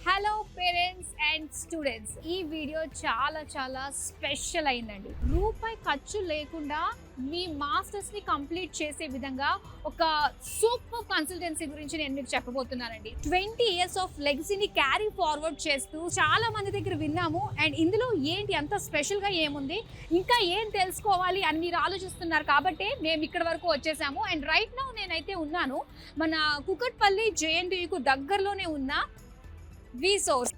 Hello parents and students, ఈ video చాలా special అయిందండి. రూపాయి ఖర్చు లేకుండా మీ మాస్టర్స్ ని కంప్లీట్ చేసే విధంగా ఒక సూపర్ కన్సల్టెన్సీ గురించి నేను మీకు చెప్పబోతున్నానండి. 20 years ఆఫ్ లెగసీని క్యారీ ఫార్వర్డ్ చేస్తూ చాలా మంది దగ్గర విన్నాము. అండ్ ఇందులో ఏంటి అంత స్పెషల్ గా ఏముంది, ఇంకా ఏం తెలుసుకోవాలి అని మీరు ఆలోచిస్తున్నారు కాబట్టి మేము ఇక్కడ వరకు వచ్చేసాము. అండ్ రైట్ నౌ నేనైతే ఉన్నాను మన కుకట్పల్లి JNTU దగ్గరలోనే ఉన్న విసోర్స్.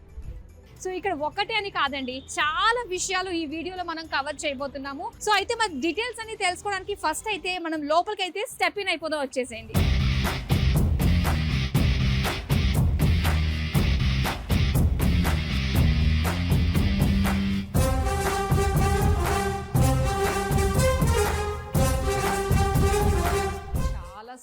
సో ఇక్కడ ఒకటే అని కాదండి, చాలా విషయాలు ఈ వీడియోలో మనం కవర్ చేయబోతున్నాము. సో అయితే మన డీటెయిల్స్ అన్ని తెలుసుకోవడానికి ఫస్ట్ అయితే మనం లోపలికి అయితే స్టెప్ ఇన్ అయిపోదాం. వచ్చేసేయండి.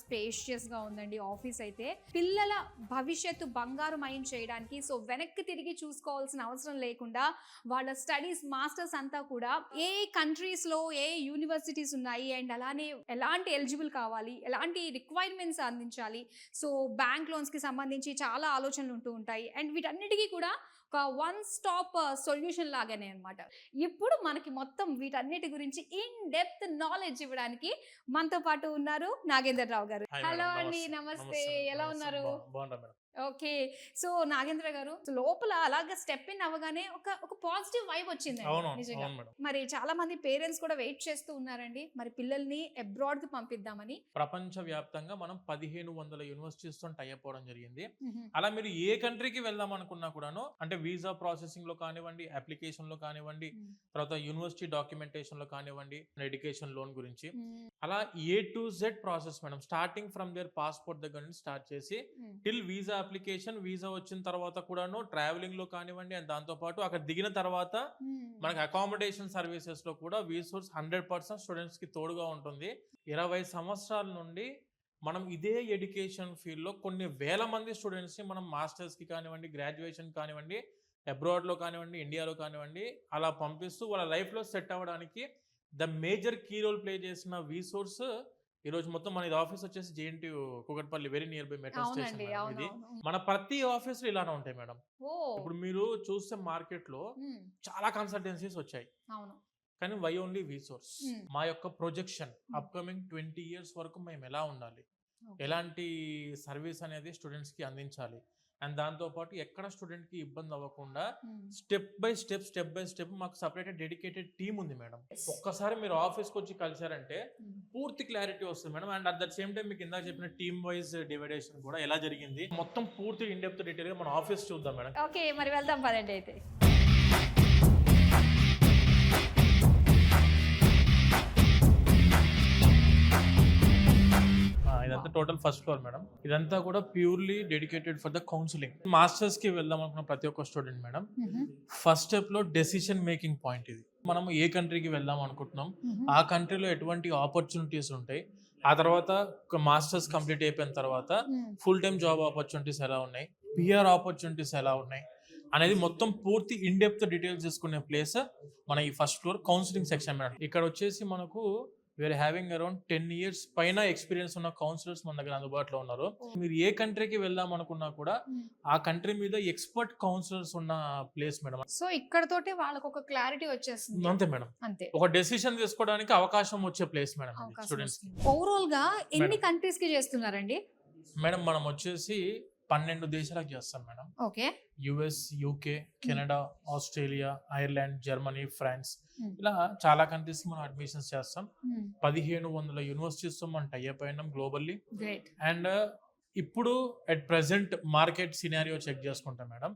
స్పేషియస్ గా ఉందండి ఆఫీస్ అయితే. పిల్లల భవిష్యత్తు బంగారుమయం చేయడానికి సో వెనక్కి తిరిగి చూసుకోవాల్సిన అవసరం లేకుండా వాళ్ళ స్టడీస్ మాస్టర్స్ అంతా కూడా ఏ కంట్రీస్ లో ఏ యూనివర్సిటీస్ ఉన్నాయి అండ్ అలానే ఎలాంటి ఎలిజిబుల్ కావాలి, ఎలాంటి రిక్వైర్మెంట్స్ అందించాలి, సో బ్యాంక్ లోన్స్ కి సంబంధించి చాలా ఆలోచనలు ఉంటూ ఉంటాయి. అండ్ వీటన్నిటికీ కూడా ఒక వన్ స్టాప్ సొల్యూషన్ లాగానే అనమాట. ఇప్పుడు మనకి మొత్తం వీటన్నిటి గురించి ఇన్ డెప్త్ నాలెడ్జ్ ఇవ్వడానికి మనతో పాటు ఉన్నారు నాగేంద్ర రావు గారు. హలో అండి, నమస్తే. ఎలా ఉన్నారు? ఓకే. సో నాగేంద్ర గారు, లోపల అలాగా స్టెప్ ఇన్ అవ్వగానే ఒక పాజిటివ్ వైబ్ వచ్చింది నిజంగా. మరి చాలా మంది పేరెంట్స్ కూడా వెయిట్ చేస్తూ ఉన్నారండి, మరి పిల్లల్ని అబ్రాడ్ కి పంపిద్దామని. ప్రపంచ వ్యాప్తంగా మనం 1500 యూనివర్సిటీస్ తో టై అప్ అవడం జరిగింది. అలా మీరు ఏ కంట్రీకి వెళ్దాం అనుకున్నా కూడాను, అంటే వీసా ప్రాసెసింగ్ లో కానివ్వండి, అప్లికేషన్ లో కానివ్వండి, తర్వాత యూనివర్సిటీ డాక్యుమెంటేషన్ లో కానివ్వండి, ఎడ్యుకేషన్ లోన్ గురించి, అలా A to Z process madam. Starting from there passport దగ్గర నుంచి స్టార్ట్ చేసి టిల్ వీసా అప్లికేషన్, వీసా వచ్చిన తర్వాత కూడాను ట్రావెలింగ్ లో కానివ్వండి, అండ్ దాంతో పాటు అక్కడ దిగిన తర్వాత మనకి అకామిడేషన్ సర్వీసెస్ లో కూడా వీసోర్స్ 100% స్టూడెంట్స్ కి తోడుగా ఉంటుంది. 20 సంవత్సరాల నుండి మనం ఇదే ఎడ్యుకేషన్ ఫీల్డ్ లో కొన్ని వేల మంది స్టూడెంట్స్ ని మనం మాస్టర్స్ కి కానివ్వండి, గ్రాడ్యుయేషన్ కానివ్వండి, అబ్రాడ్ లో కానివ్వండి, ఇండియాలో కానివ్వండి, అలా పంపిస్తూ వాళ్ళ లైఫ్ లో సెట్ అవ్వడానికి the major key role play చేసిన వీసోర్స్ ఈ రోజు మొత్తం మన ఆఫీస్ వచ్చేసి JNTU Kukatpally, very near by metro station. ఇది మన ప్రతి ఆఫీస్ లో ఇలానే ఉంటాయి మేడం. ఇప్పుడు మీరు చూస్తే మార్కెట్ లో చాలా కన్సల్టెన్సీస్ వచ్చాయి, కానీ వై ఓన్లీ వీసోర్స్? మా యొక్క ప్రొజెక్షన్ అప్కమింగ్ 20 years వరకు మేము ఎలా ఉండాలి, ఎలాంటి సర్వీస్ అనేది స్టూడెంట్స్ కి అందించాలి, అండ్ దాంతో పాటు ఎక్కడ స్టూడెంట్ కి ఇబ్బంది అవ్వకుండా స్టెప్ బై స్టెప్ మాకు సపరేట్ డెడికేటెడ్ టీమ్ ఉంది మేడం. ఒక్కసారి మీరు ఆఫీస్ కి వచ్చి కలిసారంటే పూర్తి క్లారిటీ వస్తుంది madam. And at the same time మీకు ఇందాక చెప్పిన టీమ్ వైజ్ డివైడేషన్ కూడా ఎలా జరిగింది మొత్తం పూర్తి ఇన్ డెప్త్ డీటెయిల్ గా మన ఆఫీస్ చూద్దాం మేడం. ఓకే, మరి వెళ్దాం పదండి అయితే. ఇదంతా టోటల్ ఫస్ట్ ఫ్లోర్ మేడం. ఇదంతా కూడా purely dedicated for the counselling. Masters కి వెళ్దాం అనుకున్న ప్రతి ఒక్క స్టూడెంట్ మేడం, ఫస్ట్ స్టెప్ లో డెసిషన్ మేకింగ్ పాయింట్ ఇది. మనం ఏ కంట్రీకి వెళ్దాం అనుకుంటున్నాం, ఆ కంట్రీలో ఎటువంటి ఆపర్చునిటీస్ ఉంటాయి, ఆ తర్వాత మాస్టర్స్ కంప్లీట్ అయిపోయిన తర్వాత ఫుల్ టైమ్ జాబ్ ఆపర్చునిటీస్ ఎలా ఉన్నాయి, PR ఆపర్చునిటీస్ ఎలా ఉన్నాయి అనేది మొత్తం పూర్తి ఇన్ డెప్త్ డీటెయిల్స్ తీసుకునే ప్లేస్ మన ఈ first floor counselling section madam. ఇక్కడ వచ్చేసి మనకు వీఆర్ హ్యావింగ్ అరౌండ్ 10 years పైన ఎక్స్పీరియన్స్ ఉన్న కౌన్సిలర్స్ మన దగ్గర అందుబాటులో ఉన్నారు. మీరు ఏ కంట్రీకి వెళ్దాం అనుకున్నా కూడా ఆ కంట్రీ మీద ఎక్స్పర్ట్ కౌన్సిలర్స్ ఉన్న ప్లేస్ మేడం. సో ఇక్కడ తోటే వాళ్ళకి ఒక క్లారిటీ వచ్చేస్తుంది. అంతే మేడం, అంతే. ఒక డెసిషన్ తీసుకోవడానికి అవకాశం వచ్చే ప్లేస్ మేడం స్టూడెంట్స్. ఓవరాల్ గా ఎన్ని కంట్రీస్ కి చేస్తున్నారండి మేడం? మనం వచ్చేసి 12 దేశాలకు చేస్తాం madam. Okay. US, UK, Canada, Australia, Ireland, Germany, France, ఇలా చాలా కంట్రీస్ కి మనం అడ్మిషన్స్ చేస్తాం. 1500 యూనివర్సిటీస్ తో మనం టై అప్ అయినాం గ్లోబల్లీ. అండ్ ఇప్పుడు at present market scenario check చేసుకుంటాం madam.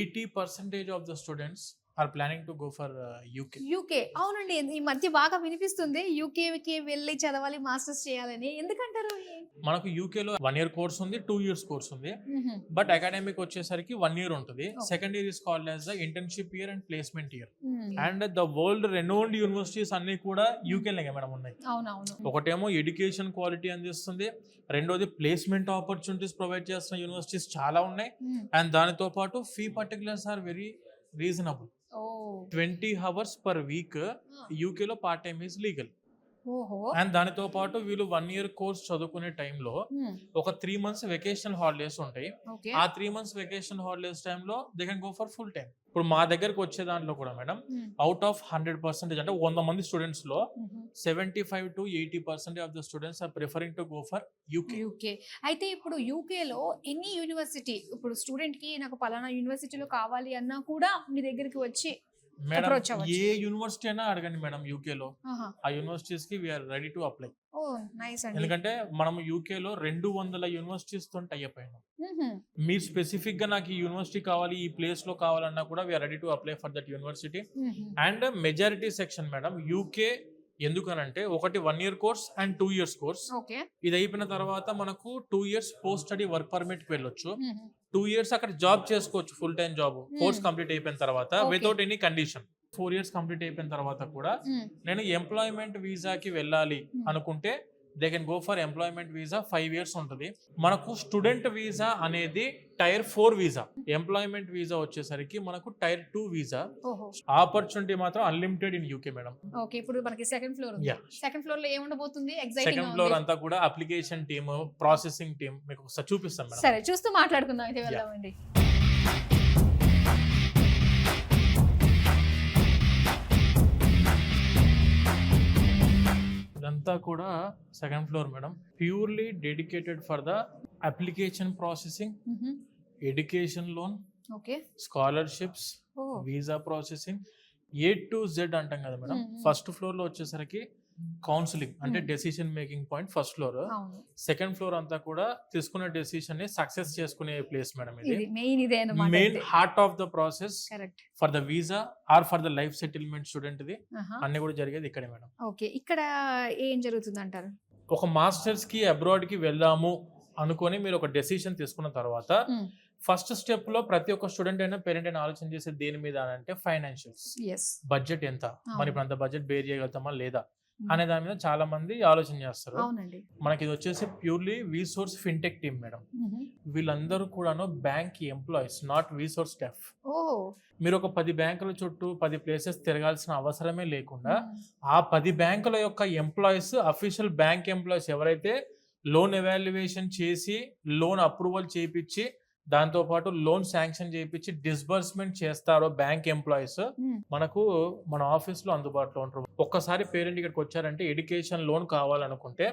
80% of the students are planning to go for UK. అవునండి, ఈ మధ్య బాగా వినిపిస్తుంది UK కి వెళ్ళి చదవాలి, మాస్టర్స్ చేయాలని. ఎందుకంటారు? మనకు UK లో 1 year కోర్స్ ఉంది, 2 years కోర్స్ ఉంది. బట్ అకాడమిక్ వచ్చేసరికి 1 year ఉంటుంది. Second year is called as the internship year and placement year. And the world renowned universities అన్ని కూడా UK లోనే మేడం ఉన్నాయి. ఒకటేమో ఎడ్యుకేషన్ క్వాలిటీ అందిస్తుంది, రెండోది ప్లేస్మెంట్ ఆపర్చునిటీస్ ప్రొవైడ్ చేస్తున్న యూనివర్సిటీస్ చాలా ఉన్నాయి. అండ్ దానితో పాటు fee particulars are very reasonable. 20 hours per week UK లో పార్ట్ టైమ్ ఈజ్ లీగల్. ఓహో. అండ్ దానితో పాటు వీళ్ళు 1 year కోర్స్ చదువుకునే టైంలో ఒక 3 months వెకేషనల్ హాలిడేస్ ఉంటాయి. ఓకే. ఆ 3 months వెకేషన్ హాలిడేస్ టైంలో they can go for full time. ఇప్పుడు మా దగ్గరకు వచ్చే దాంట్లో కూడా మేడం అవుట్ ఆఫ్ 100% అంటే 100 మంది స్టూడెంట్స్ లో 75 to 80% of the students are preferring to go for UK. UK. అయితే ఇప్పుడు యూకేలో ఎనీ యూనివర్సిటీ, ఇప్పుడు స్టూడెంట్ కి నాకు పలానా యూనివర్సిటీలో కావాలి అన్నా కూడా మీ దగ్గరికి వచ్చి మేడం approach అవ్వచ్చు. ఏ యూనివర్సిటీ అయినా అడగండి మేడం యూకేలో, ఆ యూనివర్సిటీస్ కి వీఆర్ రెడీ టు అప్లై. ఓ నైస్ అండి. ఎందుకంటే మనం యూకేలో 200 యూనివర్సిటీస్ తో టై అప్ అయినాం. మీరు స్పెసిఫిక్ గా నాకు ఈ యూనివర్సిటీ కావాలి, ఈ ప్లేస్ లో కావాలన్నా కూడా we are ready to apply for that university. And majority section madam UK ఎందుకనంటే ఒకటి 1 year course and 2 years course. Okay. ఇది అయిపోయిన తర్వాత మనకు 2 years post study work permit కి వెళ్ళొచ్చు. 2 years అక్కడ జాబ్ చేసుకోవచ్చు, full time job course complete అయిపోయిన తర్వాత without any condition. 4 years complete అయిపోయిన తర్వాత కూడా నేను ఎంప్లాయ్మెంట్ వీసాకి వెళ్ళాలి అనుకుంటే they can go for employment visa. 5 years ఉంటుంది. మనకు స్టూడెంట్ వీసా అనేది టైర్ 4 వీసా, ఎంప్లాయ్మెంట్ వీసా వచ్చేసరికి మనకు టైర్ 2 వీసా. ఆపర్చునిటీ మాత్రం unlimited in UK madam. Okay. ఇప్పుడు మనకి సెకండ్ ఫ్లోర్ ఉంది. Yeah. సెకండ్ ఫ్లోర్ లో ఏముండబోతుంది? ఎగ్జైటింగ్. సెకండ్ ఫ్లోర్ అంతా కూడా అప్లికేషన్ టీమ్, ప్రాసెసింగ్ టీమ్ మీకు ఒకసారి చూపిస్తాం మేడం. సరే, చూస్తూ మాట్లాడుకుందాం అయితే, వెళ్దామండి. ఇదంతా కూడా second floor madam, purely dedicated for the application processing, education loan, okay, scholarships, visa processing, A to Z అంటాం కదా మేడం. ఫస్ట్ ఫ్లోర్ లో వచ్చేసరికి కౌన్సిలింగ్ అంటే decision making point first floor. Second floor అంతా కూడా తీసుకున్న డెసిషన్ ని సక్సెస్ చేసుకునే ప్లేస్ మేడం. ఇది main heart of the process for the visa or for the life settlement student. ఇది అన్ని కూడా జరిగేది ఇక్కడే మేడం. ఓకే. ఇక్కడ ఏం జరుగుతుంది అంటారు? ఒక మాస్టర్స్ కి అబ్రాడ్ కి వెళ్దాము అనుకొని మీరు ఒక డెసిషన్ తీసుకున్న తర్వాత ఫస్ట్ స్టెప్ లో ప్రతి ఒక్క స్టూడెంట్ అయినా పేరెంట్ అయినా ఆలోచన చేసే దేని మీద అంటే ఫైనాన్షియల్స్, బడ్జెట్ ఎంత, మరి ఇప్పుడు అంత బడ్జెట్ బేర్ చేయగలుగుతామా లేదా అనే దాని మీద చాలా మంది ఆలోచన చేస్తారు. మనకి ఇది వచ్చేసి ప్యూర్లీ వీసోర్స్ ఫిన్టెక్ టీమ్ మేడం. వీళ్ళందరూ కూడాను బ్యాంక్ ఎంప్లాయీస్, నాట్ వీసోర్స్ స్టాఫ్. మీరు ఒక 10 బ్యాంకుల చుట్టూ 10 ప్లేసెస్ తిరగాల్సిన అవసరమే లేకుండా ఆ 10 బ్యాంకుల యొక్క ఎంప్లాయీస్, అఫీషియల్ బ్యాంక్ ఎంప్లాయీస్ ఎవరైతే లోన్ ఎవాల్యుయేషన్ చేసి లోన్ అప్రూవల్ చేయించి దాంతో పాటు లోన్ శాంక్షన్ చేయించి డిస్బర్స్మెంట్ చేస్తారో బ్యాంక్ ఎంప్లాయీస్ మనకు మన ఆఫీస్ లో అందుబాటులో ఉంటారు. ఒక్కసారి పేరెంట్ ఇక్కడికి వచ్చారంటే ఎడ్యుకేషన్ లోన్ కావాలనుకుంటే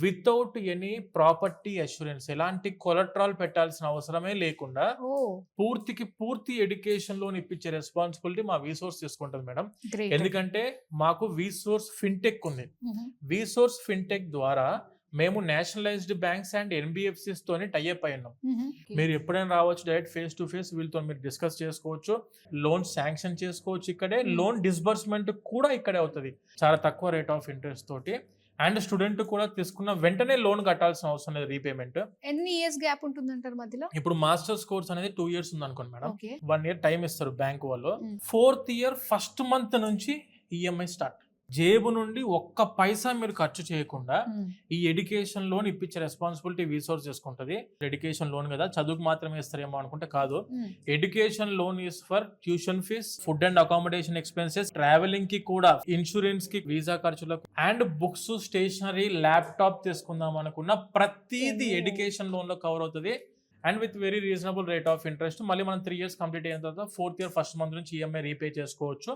వితౌట్ ఎనీ ప్రాపర్టీ అష్యూరెన్స్, ఎలాంటి కొలట్రాల్ పెట్టాల్సిన అవసరమే లేకుండా పూర్తి ఎడ్యుకేషన్ లోన్ ఇప్పించే రెస్పాన్సిబిలిటీ మా వీసోర్స్ తీసుకుంటుంది మేడం. ఎందుకంటే మాకు వీసోర్స్ ఫిన్టెక్ ఉంది. వీసోర్స్ ఫిన్టెక్ ద్వారా మేము నేషనలైజ్డ్ బ్యాంక్స్ అండ్ NBFCs తోని టైఅప్ అయి ఉన్నాం. మీరు ఎప్పుడైనా రావచ్చు, డైరెక్ట్ ఫేస్ టు ఫేస్ వీళ్ళతో మీరు డిస్కస్ చేసుకోవచ్చు, లోన్ శాంక్షన్ చేసుకోవచ్చు ఇక్కడే, లోన్ డిస్బర్స్మెంట్ కూడా ఇక్కడే అవుతుంది చాలా తక్కువ రేట్ ఆఫ్ ఇంట్రెస్ట్ తోటి. అండ్ స్టూడెంట్ కూడా తీసుకున్న వెంటనే లోన్ కట్టాల్సిన అవసరం లేదు, రీపేమెంట్. ఎన్ని ఇయర్స్ గ్యాప్ ఉంటుందంటారు మధ్యలో? ఇప్పుడు మాస్టర్స్ కోర్స్ అనేది 2 years ఉంది అనుకోండి మేడం. 1 year టైం ఇస్తారు బ్యాంక్ వాళ్ళు. 4th year ఫస్ట్ మంత్ నుంచి EMI స్టార్ట్. జేబు నుండి ఒక్క పైసా మీరు ఖర్చు చేయకుండా ఈ ఎడ్యుకేషన్ లోన్ ఇప్పించే రెస్పాన్సిబిలిటీ వీసోర్స్ చేసుకుంటది. ఎడ్యుకేషన్ లోన్ కదా, చదువుకు మాత్రమే ఇస్తారేమో అనుకుంటే కాదు. Education loan is for tuition fees, food and accommodation expenses, travelling కి కూడా, ఇన్సూరెన్స్ కి, వీసా ఖర్చులకు, అండ్ బుక్స్, స్టేషనరీ, ల్యాప్టాప్ తీసుకుందాం అనుకున్న ప్రతిదీ ఎడ్యుకేషన్ లోన్ లో కవర్ అవుతుంది. And with very reasonable rate of interest. మళ్ళీ మనం 3 years కంప్లీట్ అయిన తర్వాత 4th year ఫస్ట్ మంత్ నుంచి EMI రీపే చేసుకోవచ్చు.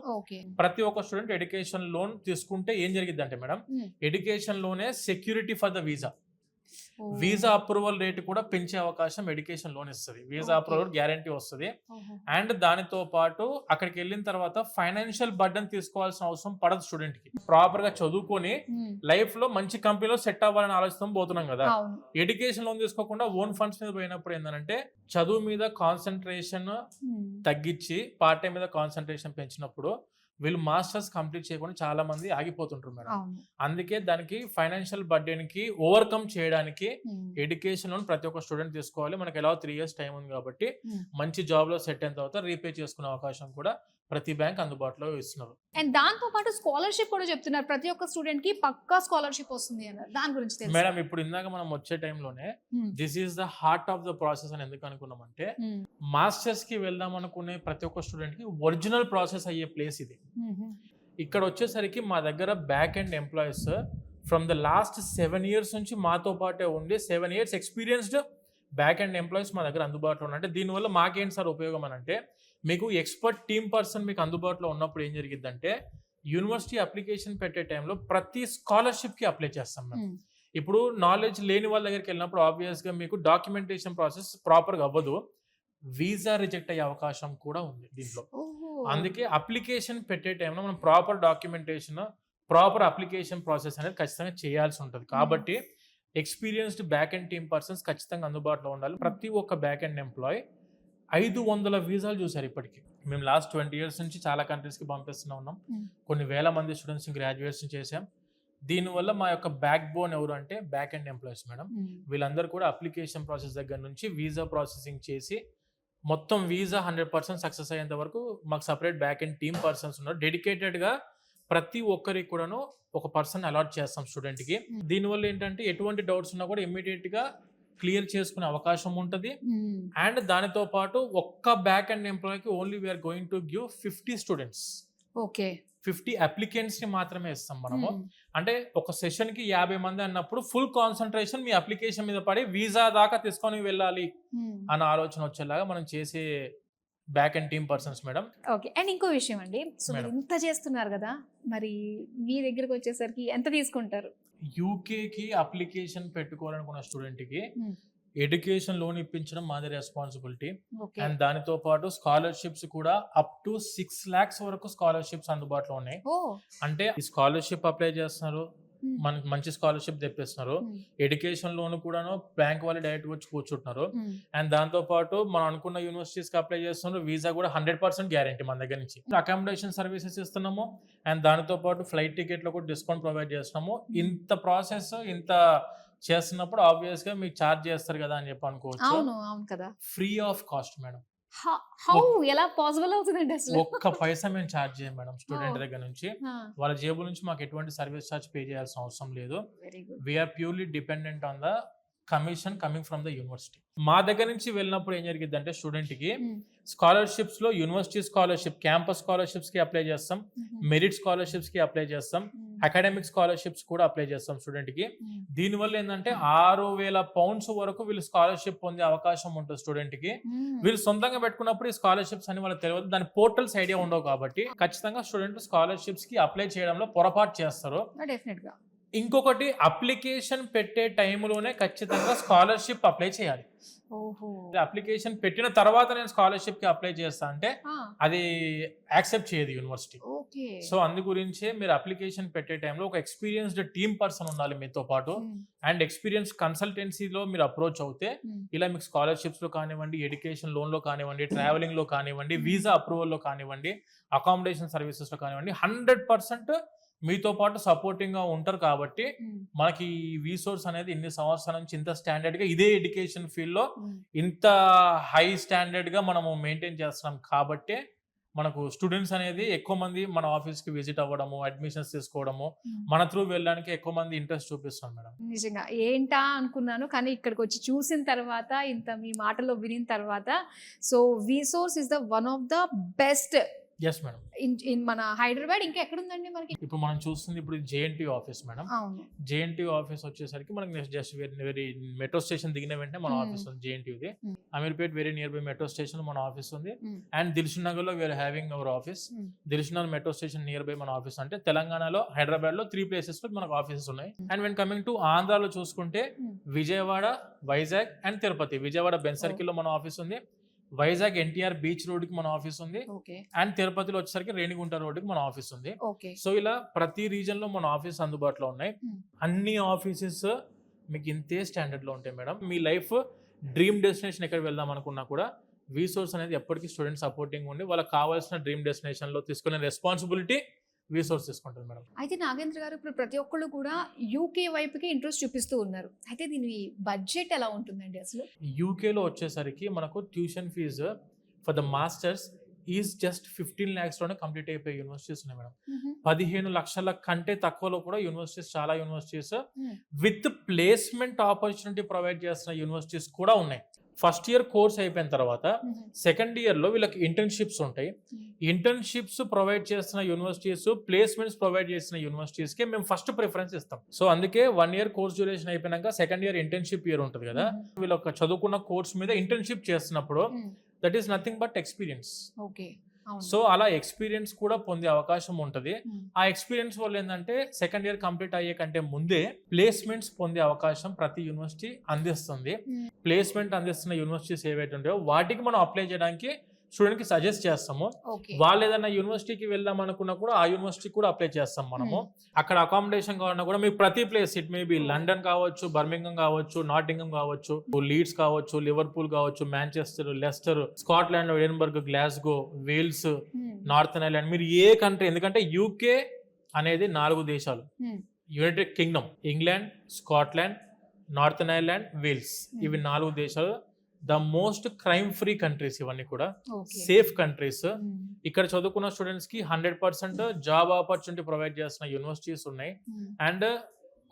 ప్రతి ఒక్క స్టూడెంట్ ఎడ్యుకేషన్ లోన్ తీసుకుంటే ఏం జరిగింది అంటే మేడం, ఎడ్యుకేషన్ లోనే security for the visa. Visa approval rate కూడా పెంచే అవకాశం ఎడ్యుకేషన్ లోన్ ఇస్తుంది. వీసా అప్రూవల్ గ్యారంటీ వస్తుంది. అండ్ దానితో పాటు అక్కడికి వెళ్ళిన తర్వాత ఫైనాన్షియల్ బర్డెన్ తీసుకోవాల్సిన అవసరం పడదు స్టూడెంట్ కి. ప్రాపర్ గా చదువుకొని లైఫ్ లో మంచి కంపెనీలో సెట్ అవ్వాలని ఆలోచన పోతున్నాం కదా. ఎడ్యుకేషన్ లోన్ తీసుకోకుండా ఓన్ ఫండ్స్ మీద పోయినప్పుడు ఏంటంటే చదువు మీద కాన్సన్ట్రేషన్ తగ్గించి పార్ట్ టైం మీద కాన్సన్ట్రేషన్ పెంచినప్పుడు వీళ్ళు మాస్టర్స్ కంప్లీట్ చేయకుండా చాలా మంది ఆగిపోతుంటారు మేడం. అందుకే దానికి ఫైనాన్షియల్ బర్డెన్ కి ఓవర్కమ్ చేయడానికి ఎడ్యుకేషన్ లోన్ ప్రతి ఒక్క స్టూడెంట్ తీసుకోవాలి. మనకి ఎలా 3 years టైం ఉంది కాబట్టి మంచి జాబ్ లో సెట్ అయిన తర్వాత రీపే చేసుకునే అవకాశం కూడా ప్రతి బ్యాంక్ అందుబాటులో ఇస్తున్నారు. అండ్ దాంతో పాటు స్కాలర్షిప్ కూడా చెప్తున్నారు, ప్రతి ఒక్క స్టూడెంట్ కి పక్కా స్కాలర్షిప్ వస్తుంది అన్నారు. దాని గురించి తెలుసు మేడం. ఇప్పుడు ఇందాక మనం వచ్చే టైంలోనే this is the heart of the process అని ఎందుకు అనుకున్నామంటే మాస్టర్స్ కి వెళ్దాం అనుకునే ప్రతి ఒక్క స్టూడెంట్ కి ఒరిజినల్ ప్రాసెస్ అయ్యే ప్లేస్ ఇది. ఇక్కడ వచ్చేసరికి మా దగ్గర back and employees from the last 7 years నుంచి మాతో పాటే ఉండి 7 years experienced back and employees మా దగ్గర అందుబాటులో ఉన్నారు. అంటే దీనివల్ల మాకేంటి సార్ ఉపయోగం అని అంటే, మీకు ఎక్స్పర్ట్ టీమ్ పర్సన్ మీకు అందుబాటులో ఉన్నప్పుడు ఏం జరిగిద్దంటే, యూనివర్సిటీ అప్లికేషన్ పెట్టే టైంలో ప్రతి స్కాలర్షిప్కి అప్లై చేస్తాం మేము. ఇప్పుడు నాలెడ్జ్ లేని వాళ్ళ దగ్గరికి వెళ్ళినప్పుడు ఆబ్వియస్గా మీకు డాక్యుమెంటేషన్ ప్రాసెస్ ప్రాపర్గా అవ్వదు, వీసా రిజెక్ట్ అయ్యే అవకాశం కూడా ఉంది దీంట్లో. అందుకే అప్లికేషన్ పెట్టే టైంలో మనం proper documentation, proper application process అనేది ఖచ్చితంగా చేయాల్సి ఉంటుంది. కాబట్టి experienced back and team persons ఖచ్చితంగా అందుబాటులో ఉండాలి. ప్రతి ఒక్క బ్యాక్ అండ్ ఎంప్లాయీ 500 వీసాలు చూసారు ఇప్పటికి. మేము లాస్ట్ 20 years నుంచి చాలా కంట్రీస్కి పంపిస్తూనే ఉన్నాం. కొన్ని వేల మంది స్టూడెంట్స్ని గ్రాడ్యుయేషన్ చేసాం. దీనివల్ల మా యొక్క బ్యాక్ బోన్ ఎవరు అంటే బ్యాక్ అండ్ ఎంప్లాయీస్ మేడం. వీళ్ళందరూ కూడా అప్లికేషన్ ప్రాసెస్ దగ్గర నుంచి వీసా ప్రాసెసింగ్ చేసి మొత్తం వీసా 100% సక్సెస్ అయ్యేంత వరకు మాకు separate back and team persons ఉన్నారు. డెడికేటెడ్గా ప్రతి ఒక్కరికి కూడాను ఒక పర్సన్ అలాట్ చేస్తాం స్టూడెంట్కి. దీనివల్ల ఏంటంటే ఎటువంటి డౌట్స్ ఉన్నా కూడా ఇమ్మీడియట్గా క్లియర్ చేసుకునే అవకాశం ఉంటుంది. అండ్ దానితో పాటు ఒక్క బ్యాక్ అండ్ ఎంప్లాయీకి only we are going to give 50 students. Okay, 50 అప్లికెంట్స్ని మాత్రమే ఇస్తాం మనము. అంటే ఒక సెషన్కి 50 మంది అన్నప్పుడు ఫుల్ కాన్సన్ట్రేషన్ మీ అప్లికేషన్ మీద పడి వీసా దాకా తీసుకొని వెళ్ళాలి అన్న ఆలోచన వచ్చేలాగా మనం చేసే back and team persons madam. Okay, and ఇంకో విషయం అండి, సో మీరు ఇంత చేస్తున్నారు కదా, మరి మీ దగ్గరకు వచ్చేసరికి ఎంత తీసుకుంటారు? యూకేకి అప్లికేషన్ పెట్టుకోవాలనుకున్న స్టూడెంట్కి ఎడ్యుకేషన్ లోన్ ఇప్పించడం మాది రెస్పాన్సిబిలిటీ. అండ్ దానితో పాటు స్కాలర్షిప్స్ కూడా అప్ టు 6 lakhs వరకు స్కాలర్షిప్స్ అందుబాటులో ఉన్నాయి. అంటే ఈ స్కాలర్షిప్ అప్లై చేస్తున్నారు, మనకి మంచి స్కాలర్షిప్ తెప్పిస్తున్నారు. ఎడ్యుకేషన్ లోన్ కూడాను బ్యాంక్ వాళ్ళు డైరెక్ట్ వచ్చి కూర్చుంటున్నారు. అండ్ దాంతో పాటు మనం అనుకున్న యూనివర్సిటీస్ కి అప్లై చేస్తున్నారు. వీసా కూడా 100% గ్యారంటీ మన దగ్గర నుంచి. అకామిడేషన్ సర్వీసెస్ ఇస్తున్నాము. అండ్ దానితో పాటు ఫ్లైట్ టికెట్ లో కూడా డిస్కౌంట్ ప్రొవైడ్ చేస్తున్నాము. ఇంత ప్రాసెస్ ఇంత చేస్తున్నప్పుడు ఆబ్వియస్ గా మీకు ఛార్జ్ చేస్తారు కదా అని చెప్పి అనుకోవచ్చు. అవును కదా, free of cost madam. How ఎలా పాసిబుల్ అవుతుందండి అసలు? ఒక్క పైసా మేము ఛార్జ్ చేయం మేడం స్టూడెంట్ దగ్గర నుంచి. వాళ్ళ జేబు నుంచి మాకు ఎటువంటి సర్వీస్ ఛార్జ్ పే చేయాల్సిన అవసరం లేదు. We are purely dependent on the commission coming from the university. మా దగ్గర నుంచి వెళ్ళినప్పుడు ఏం జరిగింది అంటే, స్టూడెంట్ కి స్కాలర్షిప్స్ లో యూనివర్సిటీ స్కాలర్షిప్, క్యాంపస్ స్కాలర్షిప్స్ కి అప్లై చేస్తాం, మెరిట్ స్కాలర్షిప్స్ కి అప్లై చేస్తాం, అకాడమిక్ స్కాలర్షిప్స్ కూడా అప్లై చేస్తాం స్టూడెంట్ కి. దీనివల్ల ఏంటంటే 6,000 pounds వరకు వీళ్ళు స్కాలర్షిప్ పొందే అవకాశం ఉంటుంది స్టూడెంట్ కి. వీళ్ళు సొంతంగా పెట్టుకున్నప్పుడు ఈ స్కాలర్షిప్స్ అని వాళ్ళకి తెలియదు, దాని పోర్టల్స్ ఐడియా ఉండవు. కాబట్టి ఖచ్చితంగా స్టూడెంట్ స్కాలర్షిప్స్ కి అప్లై చేయడంలో పొరపాటు చేస్తారు. ఇంకొకటి, అప్లికేషన్ పెట్టే టైంలోనే ఖచ్చితంగా స్కాలర్షిప్ అప్లై చేయాలి. అప్లికేషన్ పెట్టిన తర్వాత నేను స్కాలర్షిప్ కి అప్లై చేస్తా అంటే అది యాక్సెప్ట్ చేయదు యూనివర్సిటీ. సో అందు గురించే మీరు అప్లికేషన్ పెట్టే టైంలో ఒక ఎక్స్పీరియన్స్డ్ టీమ్ పర్సన్ ఉండాలి మీతో పాటు. అండ్ ఎక్స్పీరియన్స్ కన్సల్టెన్సీలో మీరు అప్రోచ్ అవుతే ఇలా మీకు స్కాలర్షిప్స్ లో కానివ్వండి, ఎడ్యుకేషన్ లోన్ లో కానివ్వండి, ట్రావెలింగ్ లో కానివ్వండి, వీసా అప్రూవల్ లో కానివ్వండి, అకామిడేషన్ సర్వీసెస్ లో కానివ్వండి 100% మీతో పాటు సపోర్టింగ్ గా ఉంటారు. కాబట్టి మనకి వీసోర్స్ అనేది ఇన్ని సంవత్సరాల నుంచి ఇంత స్టాండర్డ్ గా ఇదే ఎడ్యుకేషన్ ఫీల్డ్ లో ఇంత హై స్టాండర్డ్ గా మనము మెయింటైన్ చేస్తున్నాం. కాబట్టి మనకు స్టూడెంట్స్ అనేది ఎక్కువ మంది మన ఆఫీస్ కి విజిట్ అవ్వడము, అడ్మిషన్స్ తీసుకోవడము, మన త్రూ వెళ్ళడానికి ఎక్కువ మంది ఇంట్రెస్ట్ చూపిస్తాం మేడం. నిజంగా ఏంటా అనుకున్నాను, కానీ ఇక్కడికి వచ్చి చూసిన తర్వాత, ఇంత మీ మాటలో వినిన తర్వాత, so వీసోర్స్ is the one of the best. yes madam, in మన హైదరాబాద్. ఇంకా ఎక్కడ ఉందండి మనకి? ఇప్పుడు మనం చూస్తుంది ఇప్పుడు JNTU ఆఫీస్ మేడం. అవును, JNTU ఆఫీస్ వచ్చేసరికి మనకి next just very metro station దిగిన వెంటనే మన ఆఫీస్ ఉంది JNTUది. Ameerpet very near by metro station మన ఆఫీస్ ఉంది. అండ్ దిల్సుఖ్ నగర్ లో we are having our office. Dilsukhnagar metro station near by మన ఆఫీస్. అంటే తెలంగాణలో, హైదరాబాద్ లో 3 places లో మనకు ఆఫీసెస్ ఉన్నాయి. అండ్ వెన్ కమింగ్ టు ఆంధ్రాలో చూసుకుంటే Vijayawada, Vizag and Tirupati. Vijayawada Ben circle లో మన ఆఫీస్ ఉంది. వైజాగ్ NTR బీచ్ రోడ్ కి మన ఆఫీస్ ఉంది. అండ్ తిరుపతిలో వచ్చేసరికి రేణిగుంట రోడ్ కి మన ఆఫీస్ ఉంది. సో ఇలా ప్రతి రీజన్ లో మన ఆఫీస్ అందుబాటులో ఉన్నాయి. అన్ని ఆఫీసెస్ మీకు ఇంతే స్టాండర్డ్ లో ఉంటాయి మేడం. మీ లైఫ్ డ్రీమ్ డెస్టినేషన్ ఎక్కడ వెళ్దాం అనుకున్నా కూడా వీసోర్స్ అనేది ఎప్పటికీ స్టూడెంట్ సపోర్టింగ్ ఉండి వాళ్ళకి కావాల్సిన డ్రీమ్ డెస్టినేషన్ లో తీసుకునే రెస్పాన్సిబిలిటీ వీసోర్స్ తీసుకుంటుంది మేడం. అయితే నాగేంద్ర గారు, ఇప్పుడు ప్రతి ఒక్కళ్ళు కూడా UK వైపుకి ఇంట్రెస్ట్ చూపిస్తూ ఉన్నారు. అయితే దీని బడ్జెట్ ఎలా ఉంటుందండి అసలు? యూకేలో వచ్చేసరికి మనకు tuition fee for the masters is just 15 lakhs లోనే కంప్లీట్ అయిపోయే యూనివర్సిటీస్ ఉన్నాయి మేడం. 15 లక్షల కంటే తక్కువలో కూడా యూనివర్సిటీస్, చాలా universities with placement opportunity provide చేస్తున్న యూనివర్సిటీస్ కూడా ఉన్నాయి. ఫస్ట్ ఇయర్ కోర్స్ అయిపోయిన తర్వాత సెకండ్ ఇయర్ లో వీళ్ళకి ఇంటర్న్షిప్స్ ఉంటాయి. ఇంటర్న్షిప్స్ ప్రొవైడ్ చేస్తున్న యూనివర్సిటీస్, ప్లేస్మెంట్స్ ప్రొవైడ్ చేసిన యూనివర్సిటీస్ కి మేము ఫస్ట్ ప్రిఫరెన్స్ ఇస్తాం. సో అందుకే 1 ఇయర్ కోర్స్ డ్యూరేషన్ అయిపోయినాక సెకండ్ ఇయర్ ఇంటర్న్షిప్ ఇయర్ ఉంటుంది కదా, వీళ్ళు ఒక చదువుకున్న కోర్స్ మీద ఇంటర్న్షిప్ చేస్తున్నప్పుడు that is nothing but experience. So అలా ఎక్స్పీరియన్స్ కూడా పొందే అవకాశం ఉంటుంది. ఆ ఎక్స్పీరియన్స్ వల్ల ఏంటంటే సెకండ్ ఇయర్ కంప్లీట్ అయ్యే కంటే ముందే ప్లేస్మెంట్స్ పొందే అవకాశం ప్రతి యూనివర్సిటీ అందిస్తుంది. ప్లేస్మెంట్ అందిస్తున్న యూనివర్సిటీస్ ఏవైతే ఉంటాయో వాటికి మనం అప్లై చేయడానికి స్టూడెంట్ కి సజెస్ట్ చేస్తాము. వాళ్ళు ఏదైనా యూనివర్సిటీకి వెళ్దాం అనుకున్నా కూడా ఆ యూనివర్సిటీ కూడా అప్లై చేస్తాం మనము. అక్కడ అకామిడేషన్ కావాలన్నా కూడా మీకు ప్రతి place, it may be London కావచ్చు, బర్మింగం కావచ్చు, నాటింగం కావచ్చు, లీడ్స్ కావచ్చు, లివర్పూల్ కావచ్చు, Manchester, Leicester, Scotland, Edinburgh, Glasgow, Wales, Northern Ireland, మీరు ఏ కంట్రీ, ఎందుకంటే యూకే అనేది 4 దేశాలు, United Kingdom, England, Scotland, Northern Ireland, Wales, ఇవి 4 దేశాలు. The most crime free countries ఇవన్నీ కూడా, సేఫ్ కంట్రీస్. ఇక్కడ చదువుకున్న స్టూడెంట్స్ కి 100% జాబ్ ఆపర్చునిటీ ప్రొవైడ్ చేస్తున్న యూనివర్సిటీస్ ఉన్నాయి. అండ్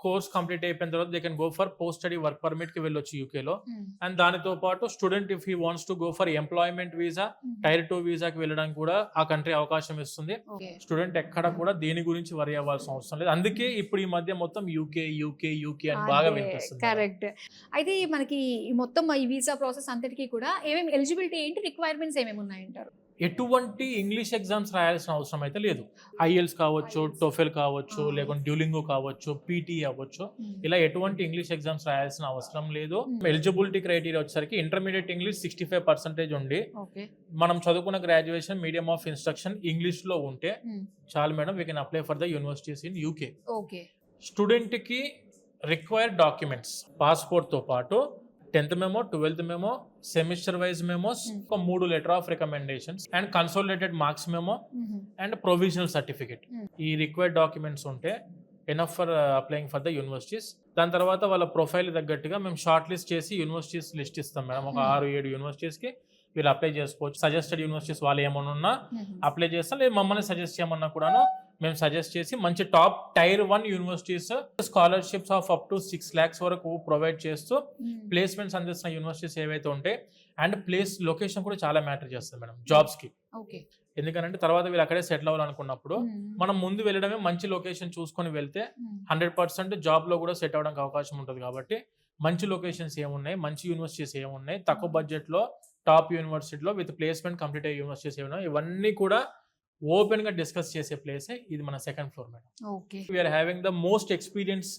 కోర్స్ కంప్లీట్ అయిపోయిన తర్వాత they can go for post study work permit కి వెళ్ళొచ్చు యూకేలో. అండ్ దానితో పాటు student if he wants to go for employment visa, tier 2 వీసాకి వెళ్ళడానికి కూడా ఆ కంట్రీ అవకాశం ఇస్తుంది. స్టూడెంట్ ఎక్కడ కూడా దేని గురించి వరి అవ్వాల్సిన అవసరం లేదు. అందుకే ఇప్పుడు ఈ మధ్య మొత్తం యూకే యూకే యూకే అని బాగా వినిపిస్తుంది. కరెక్ట్. అయితే మనకి మొత్తం ఈ వీసా ప్రాసెస్ అంతటికీ కూడా ఏమేమి ఎలిజిబిలిటీ ఏంటి, రిక్వైర్మెంట్స్ ఏమేమి ఉన్నాయంటారు? ఎటువంటి ఇంగ్లీష్ ఎగ్జామ్స్ రాయాల్సిన అవసరం అయితే లేదు. ఐఎల్స్ కావచ్చు, టోఫెల్ కావచ్చు, లేకుంటే డ్యూలింగో కావచ్చు, పీటీ అవ్వచ్చు, ఇలా ఎటువంటి ఇంగ్లీష్ ఎగ్జామ్స్ రాయాల్సిన అవసరం లేదు. ఎలిజిబిలిటీ క్రైటీరియా వచ్చేసరికి ఇంటర్మీడియట్ ఇంగ్లీష్ 65% ఉండి, మనం చదువుకున్న graduation medium of instruction English లో ఉంటే చాలు madam. We can apply for the universities in UK. Student కి రిక్వైర్డ్ డాక్యుమెంట్స్, పాస్పోర్ట్ తో పాటు 10th memo, 12th memo, semester wise memos, 3 letter of recommendations and consolidated marks memo and provisional certificate. ఈ required documents ఉంటే enough for applying for the universities. దాని తర్వాత వాళ్ళ profile తగ్గట్టుగా మేము షార్ట్ లిస్ట్ చేసి యూనివర్సిటీస్ లిస్ట్ ఇస్తాం మేడం. ఒక 6-7 యూనివర్సిటీస్ కి వీళ్ళు అప్లై చేసుకోవచ్చు. సజెస్టెడ్ యూనివర్సిటీస్ వాళ్ళు ఏమన్నా ఉన్నా అప్లై చేస్తాం, లేదు మమ్మల్ని సజెస్ట్ చేయమన్నా కూడాను మేము సజెస్ట్ చేసి మంచి top tier 1 universities scholarships of up to 6 lakhs వరకు ప్రొవైడ్ చేస్తూ ప్లేస్మెంట్స్ అందిస్తున్న యూనివర్సిటీస్ ఏవైతే ఉంటాయి. అండ్ ప్లేస్ లొకేషన్ కూడా చాలా మ్యాటర్ చేస్తుంది మేడం జాబ్స్ కి. ఎందుకంటే తర్వాత వీళ్ళు అక్కడే సెటిల్ అవ్వాలనుకున్నప్పుడు మనం ముందు వెళ్ళడమే మంచి లొకేషన్ చూసుకొని వెళ్తే 100% జాబ్ లో కూడా సెట్ అవ్వడానికి అవకాశం ఉంటుంది. కాబట్టి మంచి లొకేషన్స్ ఏమున్నాయి, మంచి యూనివర్సిటీస్ ఏమున్నాయి, తక్కువ బడ్జెట్ లో టాప్ యూనివర్సిటీలో విత్ ప్లేస్మెంట్ కంప్లీట్ అయ్యే యూనివర్సిటీస్ ఏమున్నాయి, ఇవన్నీ కూడా ఓపెన్ గా డిస్కస్ చేసే ప్లేసే ఇది మన second floor madam. We are having the most experience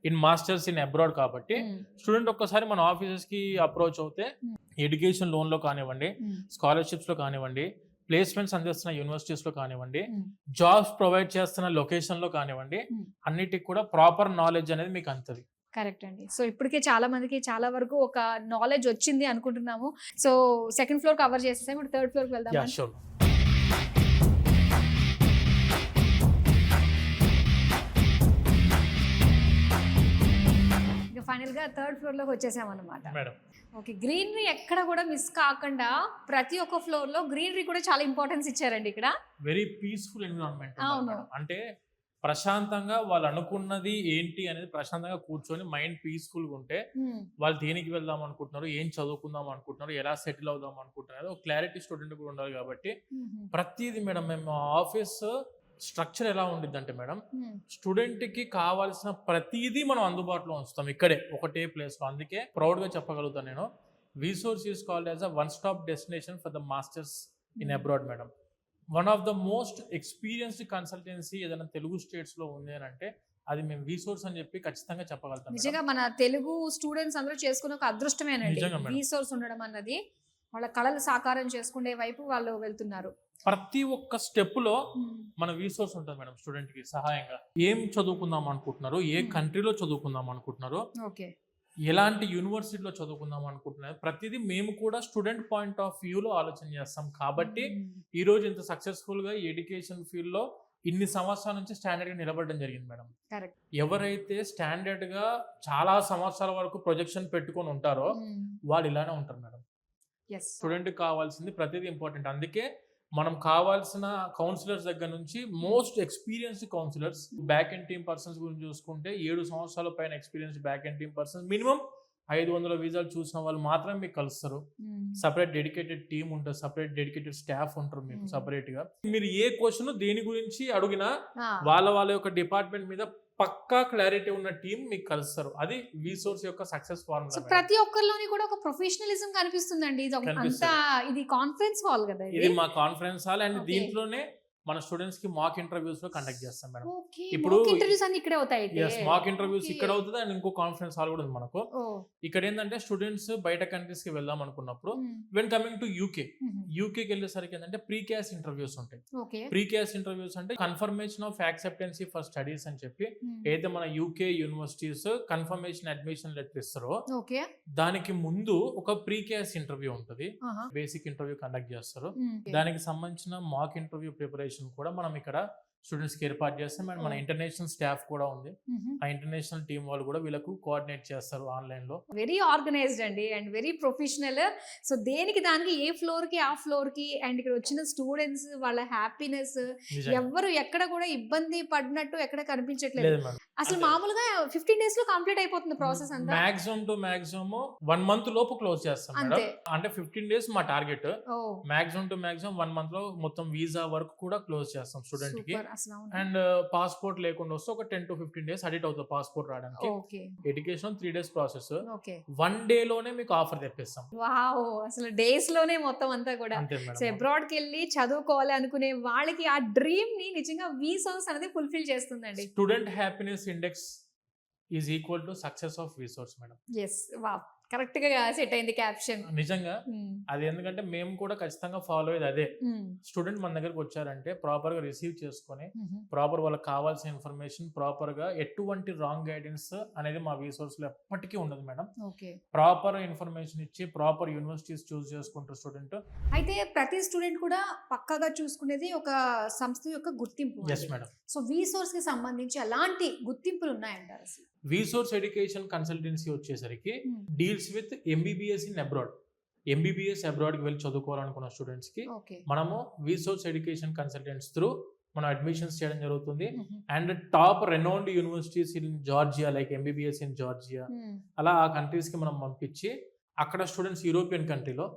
in masters in abroad. కాబట్టి స్టూడెంట్ ఒక్కసారి మన ఆఫీసెస్ కి అప్రోచ్ అవుతే ఎడ్యుకేషన్ లోన్ లో కానివ్వండి, స్కాలర్షిప్స్ లో కానివ్వండి, ప్లేస్మెంట్స్ అందిస్తున్న యూనివర్సిటీస్ లో కానివ్వండి, జాబ్స్ ప్రొవైడ్ చేస్తున్న లొకేషన్ లో కానివ్వండి, అన్నిటికి కూడా ప్రాపర్ నాలెడ్జ్ అనేది మీకు అందుతుంది. కరెక్ట్ అండి. సో ఇప్పటికే చాలా మందికి చాలా వరకు ఒక నాలెడ్జ్ వచ్చింది అనుకుంటున్నాము. సో సెకండ్ ఫ్లోర్ కవర్ చేసేసాం, ఇప్పుడు థర్డ్ ఫ్లోర్ కి వెళ్దాం. ఫైనల్ గా థర్డ్ ఫ్లోర్ లోకి వచ్చేసాం అన్నమాట. ఓకే, గ్రీనరీ ఎక్కడ కూడా మిస్ కాకుండా ప్రతి ఒక్క ఫ్లోర్ లో గ్రీనరీ కూడా చాలా ఇంపార్టెన్స్ ఇచ్చారండి ఇక్కడ. Very peaceful environment. అంటే ప్రశాంతంగా వాళ్ళు అనుకున్నది ఏంటి అనేది ప్రశాంతంగా కూర్చొని మైండ్ పీస్ఫుల్ గా ఉంటే వాళ్ళు దేనికి వెళ్దాం అనుకుంటున్నారు, ఏం చదువుకుందాం అనుకుంటున్నారు, ఎలా సెటిల్ అవుదాం అనుకుంటున్నారు, ఒక క్లారిటీ స్టూడెంట్ కూడా ఉండాలి. కాబట్టి ప్రతిదీ మేడం మేము ఆఫీస్ స్ట్రక్చర్ ఎలా ఉండిద్ది అంటే మేడం, స్టూడెంట్ కి కావాల్సిన ప్రతిదీ మనం అందుబాటులో ఉంచుతాం ఇక్కడే ఒకటే ప్లేస్ లో. అందుకే ప్రౌడ్ గా చెప్పగలుగుతాను నేను, Vsource is called as a one stop destination for the masters in abroad madam. One of the most experienced consultancy ఏదైనా తెలుగు స్టేట్స్ లో ఉంది అని అంటే అది మేము విసోర్స్ అని చెప్పి ఖచ్చితంగా చెప్పగలుగుతాం. నిజంగా మన తెలుగు స్టూడెంట్స్ అందరూ చేసుకునే ఒక అదృష్టమేనండి విసోర్స్ ఉండడం అన్నది. వాళ్ళ కళలు సాకారం చేసుకునే వైపు వాళ్ళు వెళ్తున్నారు. ప్రతి ఒక్క స్టెప్ లో మన విసోర్స్ ఉంటుంది మేడం స్టూడెంట్ కి సహాయంగా. ఏం చదువుకుందాం అనుకుంటున్నారు, ఏ కంట్రీలో చదువుకుందాం అనుకుంటున్నారు, ఎలాంటి యూనివర్సిటీలో చదువుకుందాం అనుకుంటున్నారు, ప్రతిదీ మేము కూడా స్టూడెంట్ పాయింట్ ఆఫ్ వ్యూలో ఆలోచన చేస్తాం. కాబట్టి ఈ రోజు ఇంత సక్సెస్ఫుల్ గా ఎడ్యుకేషన్ ఫీల్డ్ లో ఇన్ని సంవత్సరాల నుంచి స్టాండర్డ్ గా నిలబడడం జరిగింది మేడం. ఎవరైతే స్టాండర్డ్ గా చాలా సంవత్సరాల వరకు ప్రొజెక్షన్ పెట్టుకొని ఉంటారో వాళ్ళు ఇలానే ఉంటారు మేడం. స్టూడెంట్ కావాల్సింది ప్రతిదీ ఇంపార్టెంట్. అందుకే మనం కావాల్సిన కౌన్సిలర్స్ దగ్గర నుంచి most experienced counsellors, back end team persons గురించి చూసుకుంటే 7 సంవత్సరాల పైన experience back end team persons, minimum 500 వీసాలు చూసిన వాళ్ళు మాత్రమే మీకు కలుస్తారు. సపరేట్ డెడికేటెడ్ టీమ్ ఉంటుంది, సపరేట్ డెడికేటెడ్ స్టాఫ్ ఉంటారు మీకు సపరేట్ గా. మీరు ఏ క్వశ్చన్ దేని గురించి అడిగినా వాళ్ళ యొక్క డిపార్ట్మెంట్ మీద పక్కా క్లారిటీ ఉన్న టీం మీకు కలుస్తారు. అది విసోర్స్ యొక్క సక్సెస్ ఫార్ములా. ప్రతి ఒక్కరిలోని కూడా ఒక ప్రొఫెషనలిజం కనిపిస్తుందండి. ఇది కాన్ఫరెన్స్ హాల్ కదా, ఇది మా కాన్ఫరెన్స్ హాల్. అండ్ దీంట్లోనే మన స్టూడెంట్స్ కి మాక్ ఇంటర్వ్యూస్ లో కండక్ట్ చేస్తాం మేడం. ఇప్పుడు ఇంటర్వ్యూస్ అన్ని ఇక్కడే అవుతాయి. మాక్ ఇంటర్వ్యూస్ ఇక్కడ అవుతుంది. అండ్ ఇంకో కాన్ఫరెన్స్ హాల్ కూడా ఉంది మనకు. ఇక్కడ ఏంటంటే స్టూడెంట్స్ బయట కంట్రీస్ కి వెళ్దాం అనుకున్నప్పుడు వెన్ కమింగ్ టు యూకేకి వెళ్ళేసరికి ఏంటంటే ప్రీ క్యాస్ ఇంటర్వ్యూస్ ఉంటాయి. ప్రీ క్యాస్ ఇంటర్వ్యూస్ అంటే confirmation of acceptancy for studies అని చెప్పి అయితే మన UK universities confirmation admission letter ఇస్తారో దానికి ముందు ఒక ప్రీ క్యాస్ ఇంటర్వ్యూ ఉంటుంది. బేసిక్ ఇంటర్వ్యూ కండక్ట్ చేస్తారు. దానికి సంబంధించిన మాక్ ఇంటర్వ్యూ ప్రిపరేషన్ కూడా మనం ఇక్కడ స్టూడెంట్స్ కి ఏర్పాటు చేస్తాం. అండ్ మన ఇంటర్నేషనల్ స్టాఫ్ కూడా ఉంది. ఆ ఇంటర్నేషనల్ టీం వాళ్ళు కూడా వీళ్ళకు కోఆర్డినేట్ చేస్తారు ఆన్లైన్ లో. వెరీ ఆర్గనైజ్డ్ అండి అండ్ వెరీ ప్రొఫెషనల్. సో దేనికి దానికి ఏ ఫ్లోర్ కి ఆ ఫ్లోర్ కి అండ్ ఇక్కడ వచ్చిన స్టూడెంట్స్ వాళ్ళ హ్యాపీనెస్ ఎవ్వరు ఎక్కడ కూడా ఇబ్బంది పడినట్టు ఎక్కడ కనిపించట్లేదు. అసలు మామూలుగా 15 days లో కంప్లీట్ అయిపోతుంది ప్రాసెస్ అంతా. మాక్సిమం టు మాక్సిమం 1 month లోపు క్లోజ్ చేస్తాం మేడం. అంటే 15 days మా target. Maximum to maximum 1 month లో మొత్తం వీసా వర్క్ కూడా క్లోజ్ చేస్తాం స్టూడెంట్ కి. అండ్ పాస్పోర్ట్ లేకుండా వస్తే ఒక 10 to 15 days అడిట్ అవుతుంది పాస్పోర్ట్ రావడానికి. Education 3 days process. 1 day లోనే మీకు ఆఫర్ తెప్పిస్తాం. వావ్, అసలు డేస్ లోనే మొత్తం అంతా కూడా. సో అబ్రాడ్ కి వెళ్ళి చదువుకోవాలి అనుకునే వాళ్ళకి ఆ డ్రీమ్ ని నిజంగా విసోర్స్ అనేది ఫుల్ఫిల్ చేస్తుందండి. Student happiness index is equal to success of Vsource madam. Yes, wow, correct గా సెట్ అయింది క్యాప్షన్. నిజంగా అది ఎందుకంటే మేము కూడా ఖచ్చితంగా ఫాలో అయ్యేది అదే. స్టూడెంట్ మన దగ్గరకు వచ్చారంటే ప్రాపర్ గా రిసీవ్ చేసుకొని ప్రాపర్ వాళ్ళకి కావాల్సిన ఇన్ఫర్మేషన్ ప్రాపర్ గా ఎటువంటి రాంగ్ గైడెన్స్ అనేది మా విసోర్స్ లో ఎప్పటికీ ఉండదు మేడం. ప్రాపర్ ఇన్ఫర్మేషన్ ఇచ్చి ప్రాపర్ యూనివర్సిటీస్ చూస్ చేసుకుంటారు స్టూడెంట్. అయితే ప్రతి స్టూడెంట్ కూడా పక్కాగా చూసుకునేది ఒక సంస్థ యొక్క గుర్తింపు. Yes madam. సో విసోర్స్ కి సంబంధించి అలాంటి గుర్తింపులు ఉన్నాయంటారు అసలు? విసోర్స్ ఎడ్యుకేషన్ కన్సల్టెన్సీ వచ్చేసరికి deals with MBBS in abroad. MBBS abroad కి వెళ్ళి చదువుకోవాలనుకున్న స్టూడెంట్స్ కి మనము విసోర్స్ ఎడ్యుకేషన్ కన్సల్టెంట్స్ త్రూ మనం అడ్మిషన్స్ చేయడం జరుగుతుంది. And top renowned universities in Georgia like MBBS in Georgia అలా ఆ కంట్రీస్ కి మనం పంపించి అక్కడ స్టూడెంట్స్ యూరోపియన్ కంట్రీలో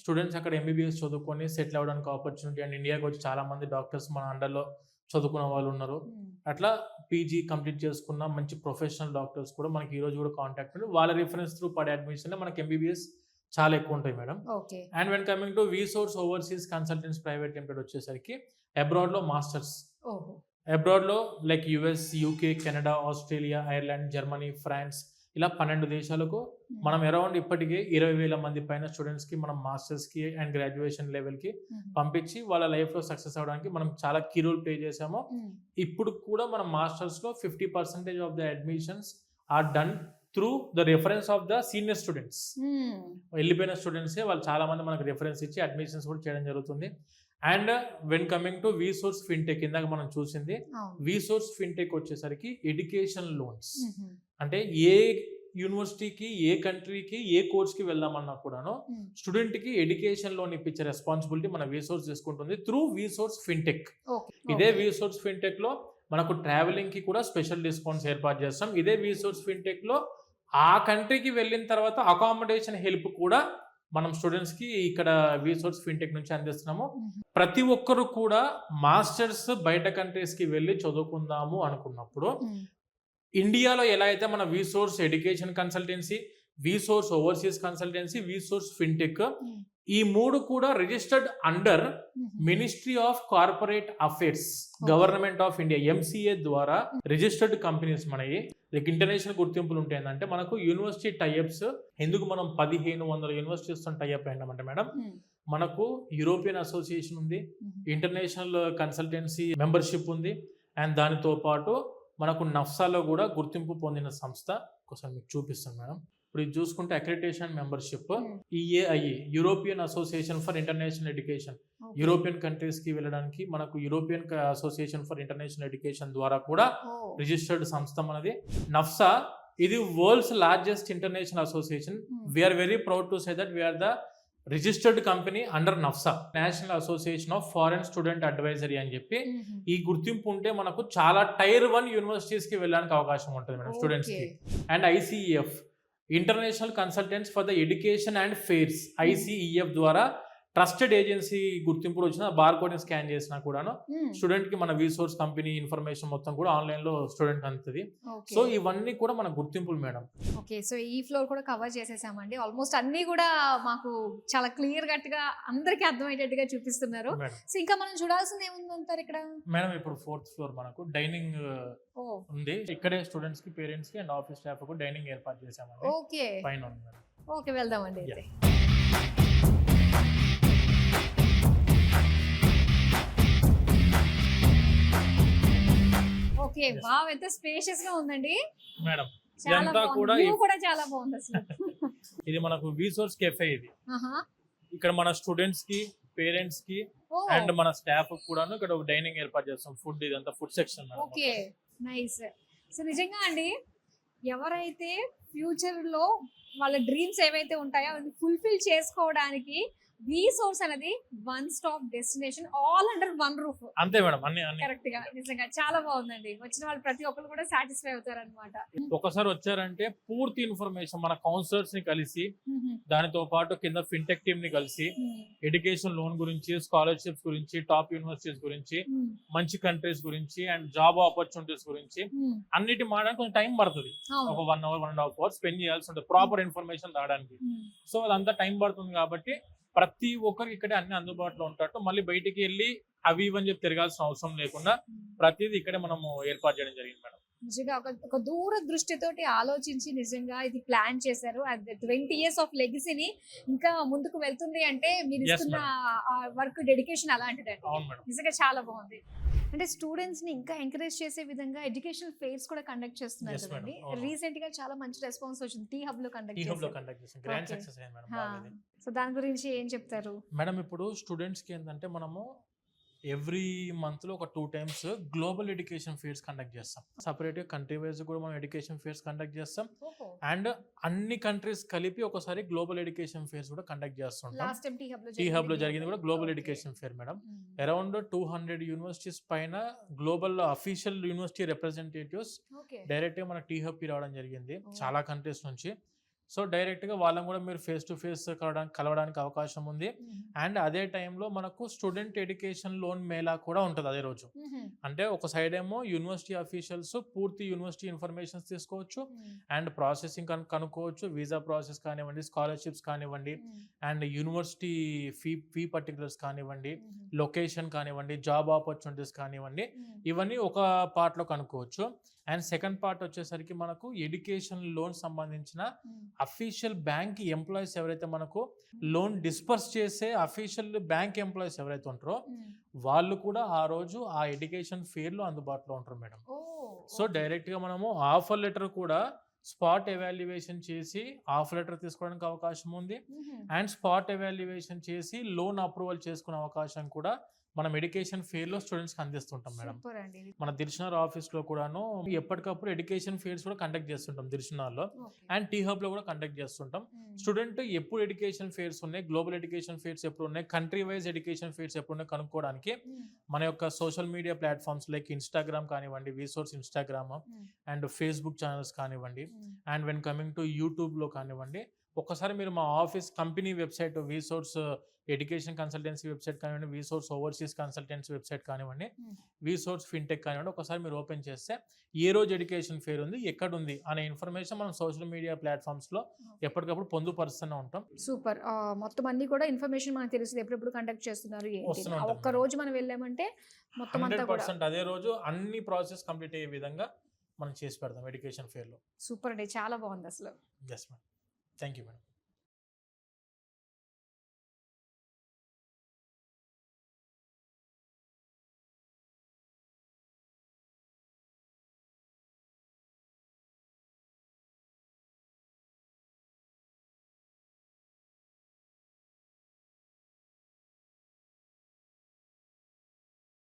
స్టూడెంట్స్ అక్కడ ఎంబీబీఎస్ చదువుకొని సెటిల్ అవ్వడానికి ఆపర్చునిటీ. అండ్ ఇండియాకి వచ్చి చాలా మంది డాక్టర్స్ మన అండర్లో చదువుకున్న వాళ్ళు ఉన్నారు. అట్లా పీజీ కంప్లీట్ చేసుకున్న మంచి ప్రొఫెషనల్ డాక్టర్స్ కూడా మనకి ఈ రోజు కూడా కాంటాక్ట్ ఉంది. వాళ్ళ రిఫరెన్స్ త్రూ పడే అడ్మిషన్ మనకి ఎంబీబీఎస్ చాలా ఎక్కువ ఉంటాయి madam. And when coming to Vsource overseas consultants private limited వచ్చేసరికి అబ్రాడ్ లో మాస్టర్స్. అబ్రాడ్ లో like US, UK, Canada, Australia, Ireland, Germany, France ఇలా 12 దేశాలకు మనం అరౌండ్ ఇప్పటికే 20,000 మంది పైన స్టూడెంట్స్ కి మనం మాస్టర్స్ కి అండ్ గ్రాడ్యుయేషన్ లెవెల్ కి పంపించి వాళ్ళ లైఫ్ లో సక్సెస్ అవడానికి మనం చాలా కీ రోల్ ప్లే చేసాము. ఇప్పుడు కూడా మన మాస్టర్స్ లో 50% of the admissions are done through the reference of the senior students. వెళ్ళిపోయిన స్టూడెంట్సే వాళ్ళు చాలా మంది మనకు రెఫరెన్స్ ఇచ్చి అడ్మిషన్స్ కూడా చేయడం జరుగుతుంది. And when coming to Vsource fintech, ఇందాక మనం చూసింది విసోర్స్ ఫిన్టెక్ వచ్చేసరికి ఎడ్యుకేషన్ లోన్స్. అంటే ఏ యూనివర్సిటీకి, ఏ కంట్రీకి, ఏ కోర్స్ కి వెళ్దామన్నా కూడాను స్టూడెంట్ కి ఎడ్యుకేషన్ లోన్ ఇప్పించే రెస్పాన్సిబిలిటీ మన విసోర్స్ తీసుకుంటుంది త్రూ విసోర్స్ ఫిన్టెక్. ఇదే విసోర్స్ ఫిన్టెక్ లో మనకు ట్రావెలింగ్ కి కూడా స్పెషల్ డిస్కౌంట్స్ ఏర్పాటు చేస్తాం. ఇదే విసోర్స్ ఫిన్టెక్ లో ఆ కంట్రీకి వెళ్ళిన తర్వాత అకామిడేషన్ హెల్ప్ కూడా మనం స్టూడెంట్స్ కి ఇక్కడ విసోర్స్ ఫిన్టెక్ నుంచి అందిస్తున్నాము. ప్రతి ఒక్కరు కూడా మాస్టర్స్ బయట కంట్రీస్ కి వెళ్ళి చదువుకుందాము అనుకున్నప్పుడు ఇండియాలో ఎలా అయితే మన Vsource education consultancy, Vsource overseas consultancy, Vsource fintech ఈ 3 కూడా registered under ministry of corporate affairs, government of India MCA ద్వారా రిజిస్టర్డ్ కంపెనీస్ మనవి. లైక్ ఇంటర్నేషనల్ గుర్తింపులు ఉంటాయి. అంటే మనకు యూనివర్సిటీ టైఅప్స్ ఎందుకు మనం 1500 యూనివర్సిటీస్ టైఅప్ అయినామంటే మేడం, మనకు యూరోపియన్ అసోసియేషన్ ఉంది, ఇంటర్నేషనల్ కన్సల్టెన్సీ మెంబర్షిప్ ఉంది. అండ్ దానితో పాటు మనకు నఫ్సాలో కూడా గుర్తింపు పొందిన సంస్థ. ఒకసారి మీకు చూపిస్తాను మేడం. ఇప్పుడు ఇది చూసుకుంటే accreditation membership EAI, European association for international education. European countries కి వెళ్ళడానికి మనకు European association for international education ద్వారా కూడా రిజిస్టర్డ్ సంస్థ మనది. నఫ్సా ఇది world's largest international association. We are very proud to say that we are the registered company under NAFSA, national association of foreign student advisory అని చెప్పి. ఈ గుర్తింపు ఉంటే మనకు చాలా Tier 1 యూనివర్సిటీస్ కి వెళ్ళడానికి అవకాశం ఉంటుంది మేడం స్టూడెంట్స్ కి. And ICEF international consultants for the education and fairs ICEF ద్వారా ట్రస్టెడ్ ఏజెన్సీ గుర్తింపు వచ్చిన బార్ కోడ్ స్కాన్ చేసినా కూడాను స్టూడెంట్ కి మన విసోర్స్ కంపెనీ ఇన్ఫర్మేషన్ మొత్తం కూడా ఆన్లైన్ లో స్టూడెంట్ అందుతుంది. సో ఇవన్నీ కూడా మన గుర్తింపులు మేడం. ఓకే, సో ఈ ఫ్లోర్ కూడా కవర్ చేసేసామండి. ఆల్మోస్ట్ అన్ని కూడా మాకు చాలా క్లియర్ కట్ గా అందరికి అర్థమయ్యేటట్టుగా చూపిస్తున్నారు. సో ఇంకా మనం చూడాల్సింది ఏముందంటారు ఇక్కడ? మేడం ఇప్పుడు 4th ఫ్లోర్ మనకు డైనింగ్ ఉంది. ఇక్కడే స్టూడెంట్స్ కి, పేరెంట్స్ కి అండ్ ఆఫీస్ స్టాఫ్ కు డైనింగ్ ఏర్పాటు చేసామండి. ఓకే, పైన ఉంది మేడం. ఓకే, వెళ్దామండి అయితే. ఓకే, వావ్, ఎంత స్పేషియస్ గా ఉందండి మేడం. చాలా ఇదంతా కూడా వ్యూ కూడా చాలా బాగుంది అసలు. ఇది మనకు విసోర్స్ కెఫే. ఇది ఇక్కడ మన స్టూడెంట్స్ కి, పేరెంట్స్ కి అండ్ మన స్టాఫ్ కూడాను ఇక్కడ డైనింగ్ ఏర్పాటు చేస్తాం. ఫుడ్ ఇదంతా food section. Okay, nice. So నిజంగా అండి, ఎవరైతే ఫ్యూచర్ లో వాళ్ళ డ్రీమ్స్ ఏవైతే ఉంటాయో అవి ఫుల్ఫిల్ చేసుకోవడానికి విసోర్స్ అనేది one stop destination, all under one roof. అంతే మేడం, అన్ని కరెక్ట్ గా. నిజంగా చాలా బాగుందండి. వచ్చిన వాళ్ళు ప్రతి ఒక్కరు కూడా సాటిస్ఫై అవుతారు అనమాట. ఒకసారి వచ్చారంటే పూర్తి ఇన్ఫర్మేషన్ మన కౌన్సిలర్స్ ని కలిసి, దానితో పాటు కింద ఫిన్టెక్ టీమ్ ని కలిసి ఎడ్యుకేషన్ లోన్ గురించి, స్కాలర్షిప్స్ గురించి, టాప్ యూనివర్సిటీస్ గురించి, మంచి కంట్రీస్ గురించి అండ్ జాబ్ ఆపర్చునిటీస్ గురించి అన్నిటి మాడడానికి కొంచెం టైం పడుతుంది. ఒక 1 hour 1.5 hours స్పెండ్ చేయాల్సి ఉంటుంది ప్రాపర్ ఇన్ఫర్మేషన్ రావడానికి. సో అదంతా టైం పడుతుంది కాబట్టి ప్రతి ఒక్కరికి ఇక్కడే అన్ని అందుబాటులో ఉంటాడు. మళ్ళీ బయటికి వెళ్ళి అవి ఇవని చెప్పి తిరగాల్సిన అవసరం లేకుండా ప్రతిదీ ఇక్కడే మనము ఏర్పాటు చేయడం జరిగింది మేడం. నిజంగా ఒక దూర దృష్టితోటి ఆలోచించి నిజంగా ఇది ప్లాన్ చేశారు. 20 years ఆఫ్ లెగసీని ఇంకా ముందుకు వెళ్తుంది అంటే మీరు ఇస్తున్న వర్క్ డెడికేషన్ అలాంటిదండి. నిజంగా చాలా బాగుంది. అంటే స్టూడెంట్స్ ని ఇంకా ఎంకరేజ్ చేసే విధంగా ఎడ్యుకేషనల్ ఫెయిర్స్ కూడా కండక్ట్ చేస్తున్నారు కదండి. రీసెంట్ గా చాలా మంచి రెస్పాన్స్ వచ్చింది. టీ హబ్ లో కండక్ట్ చేశారు. సో దాని గురించి ఏం చెప్తారు మేడం? ఇప్పుడు స్టూడెంట్స్ కి ఏంటంటే మనము ఎవ్రీ మంత్ లో ఒక 2 times global education fairs conduct చేస్తాం. సపరేట్ గా కంట్రీ వైజ్ కూడా మనం ఎడ్యుకేషన్ ఫెయిర్స్ కండక్ట్ చేస్తాం. అండ్ అన్ని కంట్రీస్ కలిపి ఒకసారి గ్లోబల్ ఎడ్యుకేషన్ ఫెయిర్స్ కూడా కండక్ట్ చేస్తుంటాం. టీ హబ్ లో జరిగింది కూడా global education fair madam. Around 200 universities పైన global official university representatives direct గా మన టీ హబ్ కి రావడం జరిగింది చాలా కంట్రీస్ నుంచి. సో డైరెక్ట్ గా వాళ్ళని కూడా మీరు ఫేస్ టు ఫేస్ కలవడానికి అవకాశం ఉంది. అండ్ అదే టైంలో మనకు స్టూడెంట్ ఎడ్యుకేషన్ లోన్ మేళా కూడా ఉంటుంది అదే రోజు. అంటే ఒక సైడ్ ఏమో యూనివర్సిటీ అఫీషియల్స్ పూర్తి యూనివర్సిటీ ఇన్ఫర్మేషన్స్ తీసుకోవచ్చు అండ్ ప్రాసెసింగ్ కనుక్కోవచ్చు. వీసా ప్రాసెస్ కానివ్వండి, స్కాలర్షిప్స్ కానివ్వండి అండ్ యూనివర్సిటీ ఫీ పర్టికులర్స్ కానివ్వండి, లొకేషన్ కానివ్వండి, జాబ్ ఆపర్చునిటీస్ కానివ్వండి, ఇవన్నీ ఒక పార్ట్ లో కనుక్కోవచ్చు. అండ్ సెకండ్ పార్ట్ వచ్చేసరికి మనకు ఎడ్యుకేషన్ లోన్ సంబంధించిన అఫీషియల్ బ్యాంక్ ఎంప్లాయీస్ ఎవరైతే మనకు లోన్ డిస్పర్స్ చేసే అఫీషియల్ బ్యాంక్ ఎంప్లాయీస్ ఎవరైతే ఉంటారో వాళ్ళు కూడా ఆ రోజు ఆ ఎడ్యుకేషన్ ఫెయిర్ లో అందుబాటులో ఉంటారు మేడం. సో డైరెక్ట్ గా మనము ఆఫర్ లెటర్ కూడా స్పాట్ ఎవాల్యుయేషన్ చేసి ఆఫర్ లెటర్ తీసుకోవడానికి అవకాశం ఉంది. అండ్ స్పాట్ ఎవాల్యుయేషన్ చేసి లోన్ అప్రూవల్ చేసుకునే అవకాశం కూడా మనం ఎడ్యుకేషన్ ఫెయిర్ లో స్టూడెంట్స్ కి అందిస్తుంటాం మేడం. మన దిల్షనార్ ఆఫీస్ లో కూడాను ఎప్పటికప్పుడు ఎడ్యుకేషన్ ఫెయిర్స్ కూడా కండక్ట్ చేస్తుంటాం దిల్షనార్లో. అండ్ టీ హబ్ లో కూడా కండక్ట్ చేస్తుంటాం. స్టూడెంట్ ఎప్పుడు ఎడ్యుకేషన్ ఫెయిర్స్ ఉన్నాయి, గ్లోబల్ ఎడ్యుకేషన్ ఫెయిర్స్ ఎప్పుడు ఉన్నాయి, కంట్రీ వైజ్ ఎడ్యుకేషన్ ఫెయిర్స్ ఎప్పుడు ఉన్నాయి కనుక్కోవడానికి మన యొక్క social media platforms like Instagram కానివ్వండి, Vsource Instagram and Facebook channels కానివ్వండి, and when coming to YouTube లో కానివ్వండి, ఒకసారి మీరు మా office company website Vsource education consultancy website కానివ్వండి, విసోర్స్ ఓవర్సీస్ కన్సల్టెన్సీ వెబ్సైట్ కానివ్వండి, విసోర్స్ ఫిన్టెక్ కానివ్వండి, ఒకసారి మీరు ఓపెన్ చేస్తే ఏ రోజు ఎడ్యుకేషన్ ఫెయిర్ ఉంది, ఎక్కడ ఉంది అనే ఇన్ఫర్మేషన్ మనం సోషల్ మీడియా ప్లాట్ఫామ్స్ లో ఎప్పటికప్పుడు పొందుపరుస్తూనే ఉంటాం. సూపర్. మొత్తం అన్ని కూడా ఇన్ఫర్మేషన్ మనకు తెలుస్తుంది ఎప్పుడెప్పుడు కండక్ట్ చేస్తున్నారు. ఒక్క రోజు మనం వెళ్ళామంటే మొత్తం 100% అదే రోజు అన్ని ప్రాసెస్ కంప్లీట్ అయ్యే విధంగా మనం చేసి పెడతాం ఎడ్యుకేషన్ ఫెయిర్ లో. సూపర్ అండి, చాలా బాగుంది అసలు. Yes madam, thank you madam.